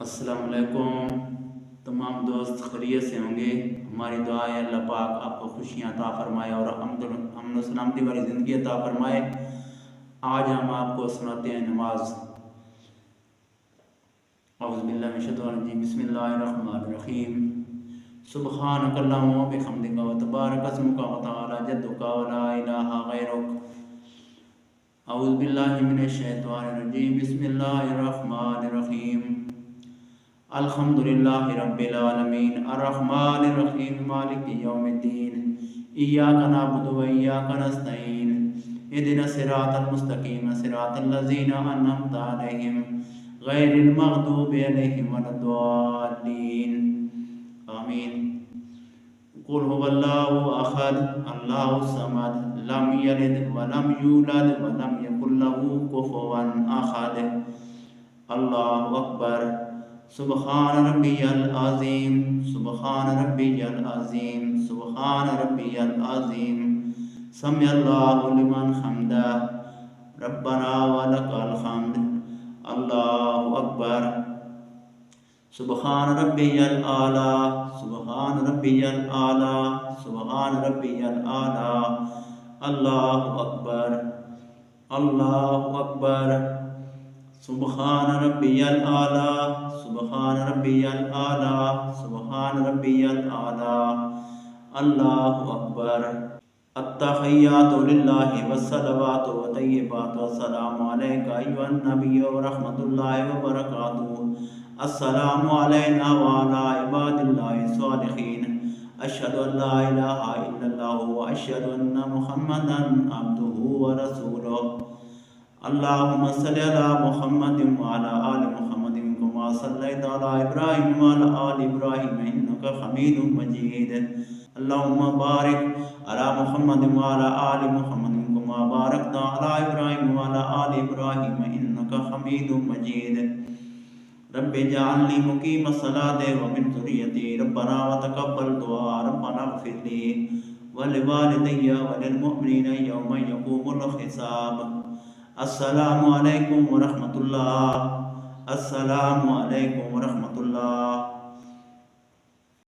السلام علیکم تمام دوست خیریت سے ہوں گے۔ ہماری دعا ہے اللہ پاک آپ کو خوشیاں عطا فرمائے اور امن و سلامتی والی زندگی عطا فرمائے۔ آج ہم آپ کو سناتے ہیں نماز۔ اعوذ باللہ من الشیطان الرجیم، بسم اللہ الرحمن الرحیم۔ سبحانک اللہم و بحمدک و تبارک اسمک و تعالی جدک و لا الہ غیرک۔ اعوذ باللہ من الشیطان الرجیم، بسم اللہ الرحمن الرحیم۔ الحمدللہ رب العالمین الرحمن الرحیم مالک یوم الدین، ایاک نعبد و ایاک نستعین، اہدنا الصراط المستقیم صراط الذین انعمت علیہم غیر المغضوب علیہم ولا الضالین، آمین۔ قل هو اللہ احد اللہ الصمد لم یلد ولم یولد ولم یکن له کفوا احد۔ اللہ اکبر۔ سبحان ربی العظیم، سبحان ربی العظیم، سبحان ربی العظیم۔ سمع اللہ لمن حمدہ، ربنا ولک الحمد۔ اللہ اکبر۔ سبحان ربی الاعلیٰ، سبحان ربی الاعلیٰ، سبحان ربی الاعلیٰ۔ اللہ اکبر، اللہ اکبر۔ سبحان ربی الاعلیٰ، سبحان ربی الاعلیٰ، سبحان ربی الاعلیٰ۔ اللہ اکبر۔ التحیات للہ والصلوات والطیبات والسلام علیک ایھا النبی ورحمۃ اللہ وبرکاتہ۔ السلام علینا وعلی عباد اللہ الصالحین۔ اشہد ان لا الہ الا اللہ واشہد ان محمدا عبدہ ورسولہ۔ اللہم صلی علی محمد وعلی آل محمد کما صلیت علی ابراہیم وعلی آل ابراہیم انک حمید مجید۔ اللہم بارک علی محمد وعلی آل محمد کما بارکت علی ابراہیم وعلی آل ابراہیم انک حمید مجید۔ رب اجعلنی مقیم الصلاۃ ومن ذریتی ربنا وتقبل دعاء ربنا اغفر لی ولوالدی وللمؤمنین یوم یقوم الحساب۔ السلام علیکم ورحمۃ اللہ، السلام علیکم ورحمۃ اللہ۔